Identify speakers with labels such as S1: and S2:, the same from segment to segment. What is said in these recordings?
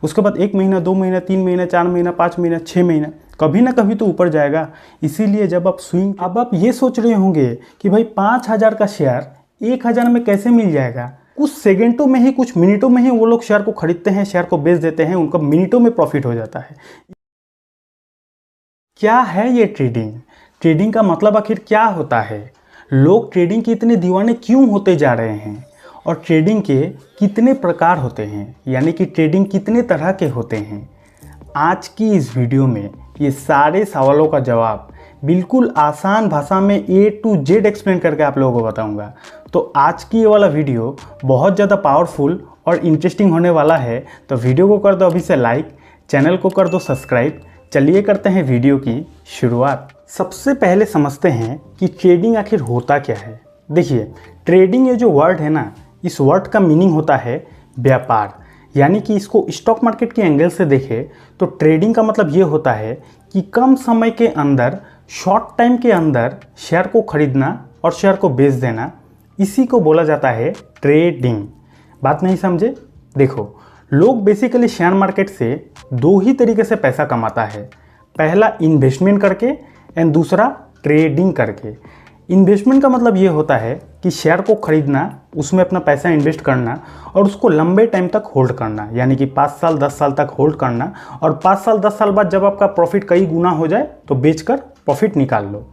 S1: उसके बाद 1 महीना, 2 महीना, 3 महीना, 4 महीना, 5 महीना, 6 महीना, कभी ना कभी तो ऊपर जाएगा। इसीलिए जब आप स्विंग, अब आप ये सोच रहे होंगे कि भाई 5,000 का शेयर 1,000 में कैसे मिल जाएगा। कुछ सेकंडों में ही, कुछ मिनटों में ही वो लोग शेयर को खरीदते हैं, शेयर को बेच देते हैं, उनका मिनटों में प्रॉफिट हो जाता है। क्या है ये ट्रेडिंग? ट्रेडिंग का मतलब आखिर क्या होता है? लोग ट्रेडिंग के इतने दीवाने क्यों होते जा रहे हैं? और ट्रेडिंग के कितने प्रकार होते हैं, यानी कि ट्रेडिंग कितने तरह के होते हैं? आज की इस वीडियो में ये सारे सवालों का जवाब बिल्कुल आसान भाषा में A to Z एक्सप्लेन करके आप लोगों को बताऊंगा। तो आज की ये वाला वीडियो बहुत ज़्यादा पावरफुल और इंटरेस्टिंग होने वाला है। तो वीडियो को कर दो अभी से लाइक, चैनल को कर दो सब्सक्राइब। चलिए करते हैं वीडियो की शुरुआत। सबसे पहले समझते हैं कि ट्रेडिंग आखिर होता क्या है। देखिए, ट्रेडिंग ये जो वर्ड है ना, इस वर्ड का मीनिंग होता है व्यापार। यानी कि इसको स्टॉक मार्केट के एंगल से देखें तो ट्रेडिंग का मतलब ये होता है कि कम समय के अंदर, शॉर्ट टाइम के अंदर शेयर को खरीदना और शेयर को बेच देना, इसी को बोला जाता है ट्रेडिंग। बात नहीं समझे? देखो, लोग बेसिकली शेयर मार्केट से दो ही तरीके से पैसा कमाता है। पहला इन्वेस्टमेंट करके एंड दूसरा ट्रेडिंग करके। इन्वेस्टमेंट का मतलब ये होता है कि शेयर को खरीदना, उसमें अपना पैसा इन्वेस्ट करना और उसको लंबे टाइम तक होल्ड करना, यानी कि 5 साल 10 साल तक होल्ड करना, और 5 साल 10 साल बाद जब आपका प्रॉफिट कई गुना हो जाए तो बेचकर प्रॉफिट निकाल लो।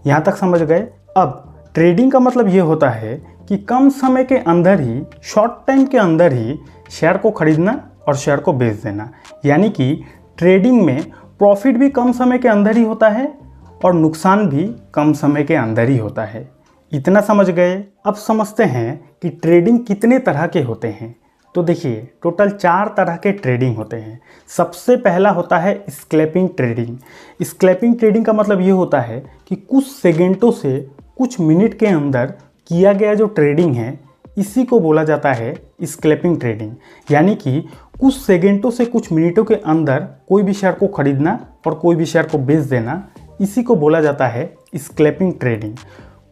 S1: यहाँ तक समझ गए? अब ट्रेडिंग का मतलब ये होता है कि कम समय के अंदर ही, शॉर्ट टाइम के अंदर ही शेयर को खरीदना और शेयर को बेच देना। यानी कि ट्रेडिंग में प्रॉफिट भी कम समय के अंदर ही होता है और नुकसान भी कम समय के अंदर ही होता है। इतना समझ गए? अब समझते हैं कि ट्रेडिंग कितने तरह के होते हैं। तो देखिए, टोटल 4 तरह के ट्रेडिंग होते हैं। सबसे पहला होता है स्कैल्पिंग ट्रेडिंग। स्कैल्पिंग ट्रेडिंग का मतलब ये होता है कि कुछ सेकंडों से कुछ मिनट के अंदर किया गया जो ट्रेडिंग है, इसी को बोला जाता है स्कैल्पिंग ट्रेडिंग। यानी कि कुछ सेकंडों से कुछ मिनटों के अंदर कोई भी शेयर को खरीदना और कोई भी शेयर को बेच देना, इसी को बोला जाता है स्कैल्पिंग ट्रेडिंग।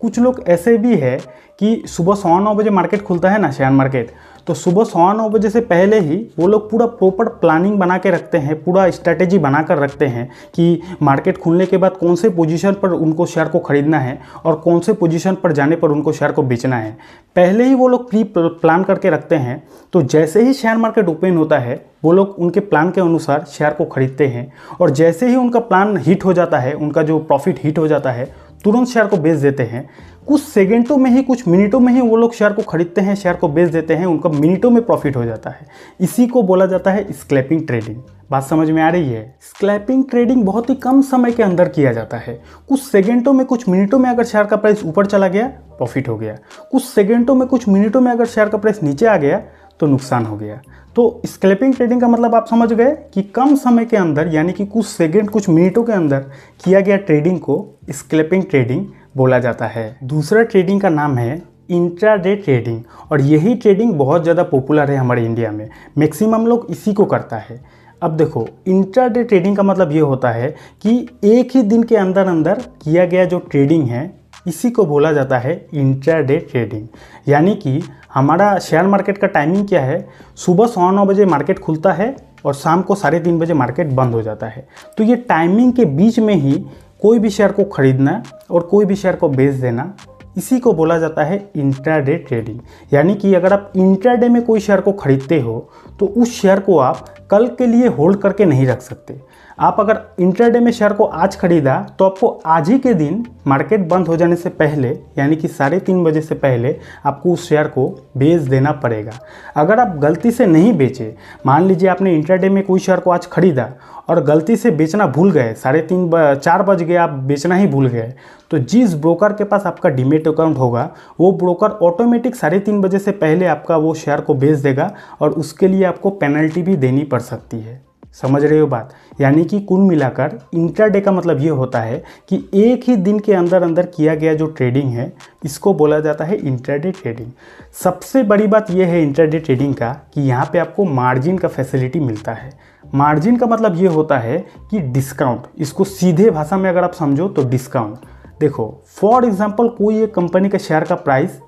S1: कुछ लोग ऐसे भी है कि सुबह 9:15 बजे मार्केट खुलता है ना, शेयर मार्केट, तो सुबह 9:15 बजे से पहले ही वो लोग पूरा प्रॉपर प्लानिंग बना के रखते हैं, पूरा स्ट्रैटेजी बना कर रखते हैं कि मार्केट खुलने के बाद कौन से पोजीशन पर उनको शेयर को खरीदना है और कौन से पोजीशन पर जाने पर उनको शेयर को बेचना है। पहले ही वो लोग प्री प्लान करके रखते हैं। तो जैसे ही शेयर मार्केट ओपन होता है, वो लोग उनके प्लान के अनुसार शेयर को खरीदते हैं और जैसे ही उनका प्लान हिट हो जाता है, उनका जो प्रॉफिट हिट हो जाता है, तुरंत शेयर को बेच देते हैं। कुछ सेकंडों में ही, कुछ मिनटों में ही वो लोग शेयर को खरीदते हैं, शेयर को बेच देते हैं, उनका मिनटों में प्रॉफिट हो जाता है। इसी को बोला जाता है स्कैल्पिंग ट्रेडिंग। बात समझ में आ रही है? स्कैल्पिंग ट्रेडिंग बहुत ही कम समय के अंदर किया जाता है। कुछ सेकंडों में, कुछ मिनटों में अगर शेयर का प्राइस ऊपर चला गया, प्रॉफिट हो गया। कुछ सेकंडों में, कुछ मिनटों में अगर शेयर का प्राइस नीचे आ गया तो नुकसान हो गया। तो स्कैल्पिंग ट्रेडिंग का मतलब आप समझ गए कि कम समय के अंदर, यानी कि कुछ सेकंड, कुछ मिनटों के अंदर किया गया ट्रेडिंग को स्कैल्पिंग ट्रेडिंग बोला जाता है। दूसरा ट्रेडिंग का नाम है इंट्राडे ट्रेडिंग, और यही ट्रेडिंग बहुत ज़्यादा पॉपुलर है हमारे इंडिया में। मैक्सिमम लोग इसी को करता है। अब देखो, इंट्राडे ट्रेडिंग का मतलब ये होता है कि एक ही दिन के अंदर अंदर किया गया जो ट्रेडिंग है, इसी को बोला जाता है इंट्राडे ट्रेडिंग। यानी कि हमारा शेयर मार्केट का टाइमिंग क्या है? सुबह 9:15 बजे मार्केट खुलता है और शाम को 3:30 बजे मार्केट बंद हो जाता है। तो ये टाइमिंग के बीच में ही कोई भी शेयर को खरीदना और कोई भी शेयर को बेच देना, इसी को बोला जाता है इंट्राडे ट्रेडिंग। यानी कि अगर आप इंट्राडे में कोई शेयर को खरीदते हो तो उस शेयर को आप कल के लिए होल्ड करके नहीं रख सकते। आप अगर इंट्राडे में शेयर को आज खरीदा तो आपको आज ही के दिन मार्केट बंद हो जाने से पहले, यानी कि 3:30 बजे से पहले आपको उस शेयर को बेच देना पड़ेगा। अगर आप गलती से नहीं बेचे, मान लीजिए आपने इंट्राडे में कोई शेयर को आज खरीदा और गलती से बेचना भूल गए, 4 बज गए, आप बेचना ही भूल गए, तो जिस ब्रोकर के पास आपका डीमैट अकाउंट होगा, वो ब्रोकर ऑटोमेटिक 3:30 बजे से पहले आपका वो शेयर को बेच देगा और उसके लिए आपको पेनल्टी भी देनी पड़ सकती है। समझ रहे हो बात? यानी कि कुल मिलाकर इंट्राडे का मतलब ये होता है कि एक ही दिन के अंदर अंदर किया गया जो ट्रेडिंग है, इसको बोला जाता है इंट्राडे ट्रेडिंग। सबसे बड़ी बात यह है इंट्राडे ट्रेडिंग का कि यहाँ पे आपको मार्जिन का फैसिलिटी मिलता है। मार्जिन का मतलब ये होता है कि डिस्काउंट। इसको सीधे भाषा में अगर आप समझो तो डिस्काउंट। देखो, फॉर एग्जाम्पल कोई एक कंपनी का शेयर का प्राइस,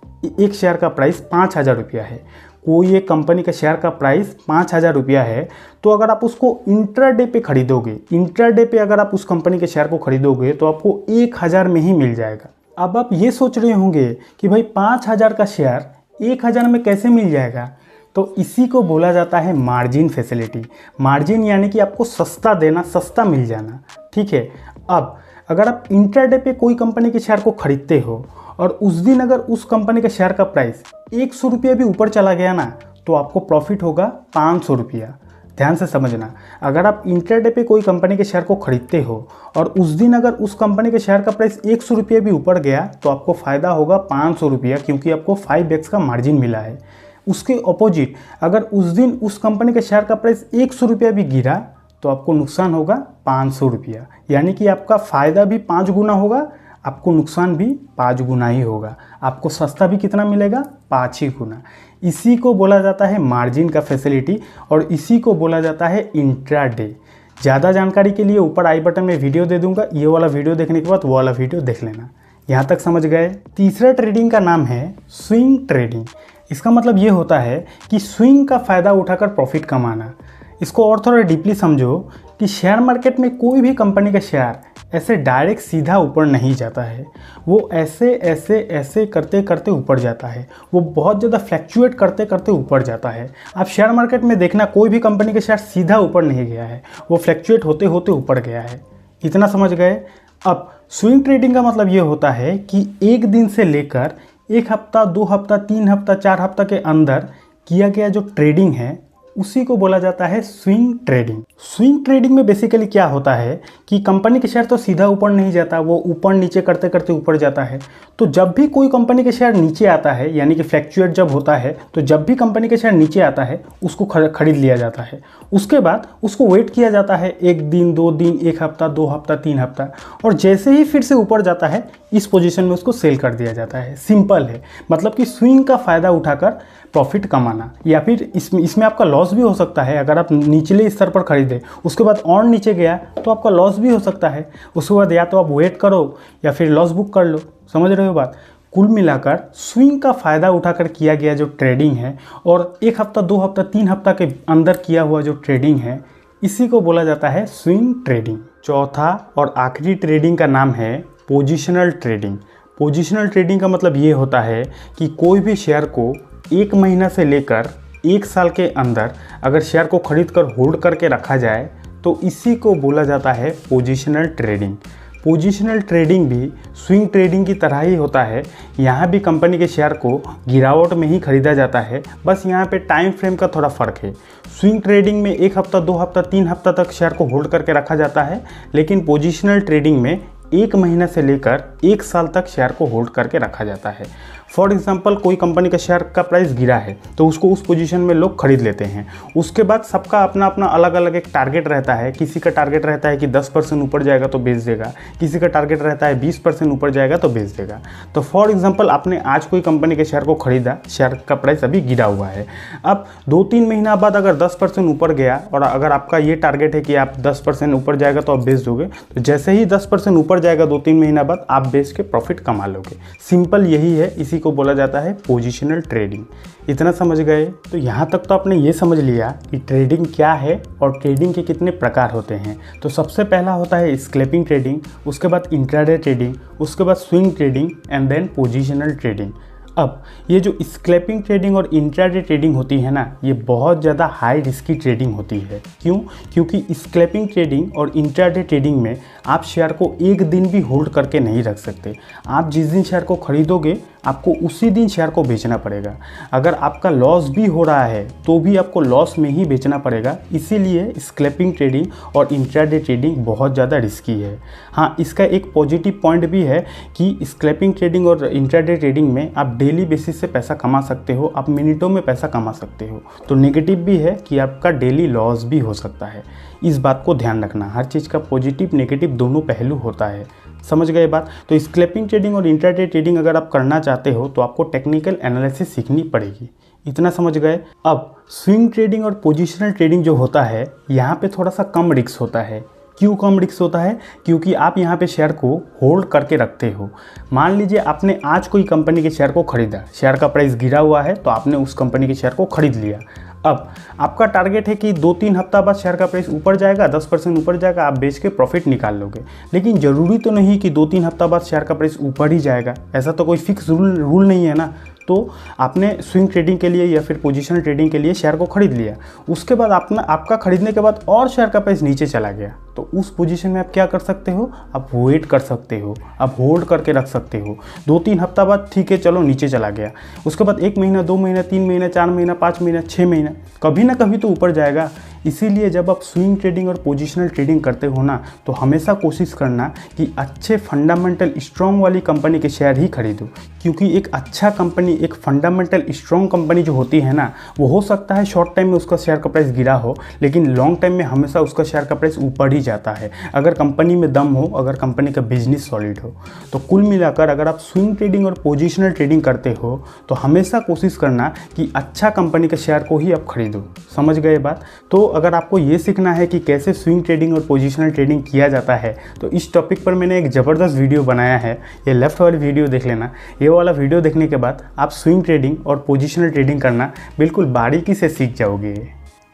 S1: एक शेयर का प्राइस 5,000 रुपया है। कोई एक कंपनी का शेयर का प्राइस 5,000 रुपया है, तो अगर आप उसको इंट्राडे पे खरीदोगे, इंट्राडे पे अगर आप उस कंपनी के शेयर को खरीदोगे तो आपको 1,000 में ही मिल जाएगा। अब आप ये सोच रहे होंगे कि भाई 5,000 का शेयर 1,000 में कैसे मिल जाएगा, तो इसी को बोला जाता है मार्जिन फैसिलिटी। मार्जिन यानी कि आपको सस्ता देना, सस्ता मिल जाना, ठीक है। अब अगर आप इंट्राडे पे कोई कंपनी के शेयर को खरीदते हो और उस दिन अगर उस कंपनी के शेयर का प्राइस 100 रुपया भी ऊपर चला गया ना, तो आपको प्रॉफिट होगा 500 रुपया। ध्यान से समझना, अगर आप इंट्राडे पे कोई कंपनी के शेयर को खरीदते हो और उस दिन अगर उस कंपनी के शेयर का प्राइस 100 रुपया भी ऊपर गया तो आपको फ़ायदा होगा 500 रुपया, क्योंकि आपको 5x का मार्जिन मिला है। उसके अपोजिट अगर उस दिन उस कंपनी के शेयर का प्राइस 100 रुपया भी गिरा तो आपको नुकसान होगा 500 रुपया, यानी कि आपका फ़ायदा भी 5 गुना होगा, आपको नुकसान भी 5 गुना ही होगा। आपको सस्ता भी कितना मिलेगा? 5 ही गुना। इसी को बोला जाता है मार्जिन का फैसिलिटी और इसी को बोला जाता है इंट्राडे। ज़्यादा जानकारी के लिए ऊपर आई बटन में वीडियो दे दूंगा, ये वाला वीडियो देखने के बाद वो वाला वीडियो देख लेना। यहाँ तक समझ गए? तीसरा ट्रेडिंग का नाम है स्विंग ट्रेडिंग। इसका मतलब ये होता है कि स्विंग का फ़ायदा उठाकर प्रॉफिट कमाना। इसको और थोड़ा डीपली समझो कि शेयर मार्केट में कोई भी कंपनी का शेयर ऐसे डायरेक्ट सीधा ऊपर नहीं जाता है, वो ऐसे ऐसे ऐसे करते करते ऊपर जाता है, वो बहुत ज़्यादा फ्लैक्चुएट करते करते ऊपर जाता है। आप शेयर मार्केट में देखना, कोई भी कंपनी का शेयर सीधा ऊपर नहीं गया है, वो फ्लैक्चुएट होते होते ऊपर गया है। इतना समझ गए? अब स्विंग ट्रेडिंग का मतलब ये होता है कि एक दिन से लेकर 1 हफ्ता, 2 हफ्ता, 3 हफ्ता, 4 हफ्ता के अंदर किया गया जो ट्रेडिंग है उसी को बोला जाता है स्विंग ट्रेडिंग। स्विंग ट्रेडिंग में बेसिकली क्या होता है कि कंपनी के शेयर तो सीधा ऊपर नहीं जाता, वो ऊपर नीचे करते करते ऊपर जाता है। तो जब भी कोई कंपनी के शेयर नीचे आता है, यानी कि फ्लैक्चुएट जब होता है, तो जब भी कंपनी के शेयर नीचे आता है उसको खरीद लिया जाता है। उसके बाद उसको वेट किया जाता है 1 दिन, 2 दिन, 1 हफ्ता, 2 हफ्ता, 3 हफ्ता, और जैसे ही फिर से ऊपर जाता है इस पोजीशन में उसको सेल कर दिया जाता है। सिंपल है, मतलब कि स्विंग का फ़ायदा उठाकर प्रॉफिट कमाना। या फिर इसमें आपका लॉस भी हो सकता है। अगर आप निचले स्तर पर खरीदे उसके बाद और नीचे गया तो आपका लॉस भी हो सकता है। उसके बाद या तो आप वेट करो या फिर लॉस बुक कर लो। समझ रहे हो बात? कुल मिलाकर स्विंग का फ़ायदा उठाकर किया गया जो ट्रेडिंग है और 1 हफ्ता, 2 हफ्ता, 3 हफ्ता के अंदर किया हुआ जो ट्रेडिंग है, इसी को बोला जाता है स्विंग ट्रेडिंग। चौथा और आखिरी ट्रेडिंग का नाम है पोजिशनल ट्रेडिंग। पोजिशनल ट्रेडिंग का मतलब ये होता है कि कोई भी शेयर को 1 महीना से लेकर 1 साल के अंदर अगर शेयर को खरीद कर होल्ड करके रखा जाए तो इसी को बोला जाता है पोजिशनल ट्रेडिंग। पोजिशनल ट्रेडिंग भी स्विंग ट्रेडिंग की तरह ही होता है। यहाँ भी कंपनी के शेयर को गिरावट में ही खरीदा जाता है, बस यहाँ पे टाइम फ्रेम का थोड़ा फ़र्क है। स्विंग ट्रेडिंग में 1 हफ्ता, 2 हफ्ता, 3 हफ्ता तक शेयर को होल्ड करके रखा जाता है, लेकिन पोजिशनल ट्रेडिंग में 1 महीना से लेकर 1 साल तक शेयर को होल्ड करके रखा जाता है। फॉर एग्जांपल कोई कंपनी का शेयर का प्राइस गिरा है तो उसको उस पोजीशन में लोग खरीद लेते हैं। उसके बाद सबका अपना अपना अलग अलग एक टारगेट रहता है। किसी का टारगेट रहता है कि 10% ऊपर जाएगा तो बेच देगा, किसी का टारगेट रहता है 20% ऊपर जाएगा तो बेच देगा। तो फॉर एग्जांपल आपने आज कोई कंपनी के शेयर को खरीदा, शेयर का प्राइस अभी गिरा हुआ है। अब 2-3 महीना बाद अगर 10% ऊपर गया और अगर आपका ये टारगेट है कि आप 10% ऊपर जाएगा तो आप बेच दोगे, तो जैसे ही 10% ऊपर जाएगा 2-3 महीना बाद आप बेच के प्रॉफिट कमा लोगे। सिंपल यही है, इसी को बोला जाता है पोजिशनल ट्रेडिंग। इतना समझ गए? तो यहाँ तक तो आपने ये समझ लिया कि ट्रेडिंग क्या है और ट्रेडिंग के कितने प्रकार होते हैं। तो सबसे पहला होता है स्कैल्पिंग ट्रेडिंग, उसके बाद इंट्राडे ट्रेडिंग, उसके बाद swing trading and then positional trading. अब ये जो स्कैल्पिंग ट्रेडिंग और इंट्राडे ट्रेडिंग होती है ना, ये बहुत ज़्यादा हाई रिस्की ट्रेडिंग होती है। क्यों? क्योंकि स्कैल्पिंग ट्रेडिंग और इंट्राडे ट्रेडिंग में आप शेयर को 1 दिन भी होल्ड करके नहीं रख सकते। आप जिस दिन शेयर को खरीदोगे आपको उसी दिन शेयर को बेचना पड़ेगा। अगर आपका लॉस भी हो रहा है तो भी आपको लॉस में ही बेचना पड़ेगा। इसीलिए स्कैल्पिंग ट्रेडिंग और इंट्राडे ट्रेडिंग बहुत ज़्यादा रिस्की है। हाँ, इसका एक पॉजिटिव पॉइंट भी है कि स्कैल्पिंग ट्रेडिंग और इंट्राडे ट्रेडिंग में आप डेली बेसिस से पैसा कमा सकते हो, आप मिनटों में पैसा कमा सकते हो। तो नेगेटिव भी है कि आपका डेली लॉस भी हो सकता है। इस बात को ध्यान रखना, हर चीज़ का पॉजिटिव नेगेटिव दोनों पहलू होता है। समझ गए बात? तो स्कैल्पिंग ट्रेडिंग और इंट्राडे ट्रेडिंग अगर आप करना चाहते हो तो आपको टेक्निकल एनालिसिस सीखनी पड़ेगी। इतना समझ गए? अब स्विंग ट्रेडिंग और पोजिशनल ट्रेडिंग जो होता है यहाँ पे थोड़ा सा कम रिस्क होता है। क्यों कम रिस्क होता है? क्योंकि आप यहाँ पे शेयर को होल्ड करके रखते हो। मान लीजिए आपने आज कोई कंपनी के शेयर को खरीदा, शेयर का प्राइस गिरा हुआ है तो आपने उस कंपनी के शेयर को खरीद लिया। अब आपका टारगेट है कि 2-3 हफ्ता बाद शेयर का प्राइस ऊपर जाएगा, 10% ऊपर जाएगा, आप बेच के प्रॉफिट निकाल लोगे। लेकिन ज़रूरी तो नहीं कि 2-3 हफ्ता बाद शेयर का प्राइस ऊपर ही जाएगा, ऐसा तो कोई फिक्स रूल नहीं है ना। तो आपने स्विंग ट्रेडिंग के लिए या फिर पोजिशनल ट्रेडिंग के लिए शेयर को खरीद लिया, उसके बाद आपका खरीदने के बाद और शेयर का प्राइस नीचे चला गया, तो उस पोजीशन में आप क्या कर सकते हो? आप वेट कर सकते हो, आप होल्ड करके रख सकते हो। 2-3 हफ्ता बाद ठीक है चलो नीचे चला गया, उसके बाद 1 महीना, 2 महीना, 3 महीना, 4 महीना, 5 महीना, 6 महीना, कभी ना कभी तो ऊपर जाएगा। इसीलिए जब आप स्विंग ट्रेडिंग और पोजिशनल ट्रेडिंग करते हो ना, तो हमेशा कोशिश करना कि अच्छे फंडामेंटल स्ट्रॉन्ग वाली कंपनी के शेयर ही खरीदो। क्योंकि एक अच्छा कंपनी, एक फंडामेंटल स्ट्रॉन्ग कंपनी जो होती है ना, वो हो सकता है शॉर्ट टाइम में उसका शेयर का प्राइस गिरा हो, लेकिन लॉन्ग टाइम में हमेशा उसका शेयर का प्राइस ऊपर ही जाता है, अगर कंपनी में दम हो, अगर कंपनी का बिजनेस सॉलिड हो। तो कुल मिलाकर अगर आप स्विंग ट्रेडिंग और पोजिशनल ट्रेडिंग करते हो तो हमेशा कोशिश करना कि अच्छा कंपनी के शेयर को ही आप खरीदो। समझ गए बात? तो अगर आपको ये सीखना है कि कैसे स्विंग ट्रेडिंग और पोजिशनल ट्रेडिंग किया जाता है, तो इस टॉपिक पर मैंने एक ज़बरदस्त वीडियो बनाया है, ये लेफ्ट वाली वीडियो देख लेना। ये वाला वीडियो देखने के बाद आप स्विंग ट्रेडिंग और पोजिशनल ट्रेडिंग करना बिल्कुल बारीकी से सीख जाओगे।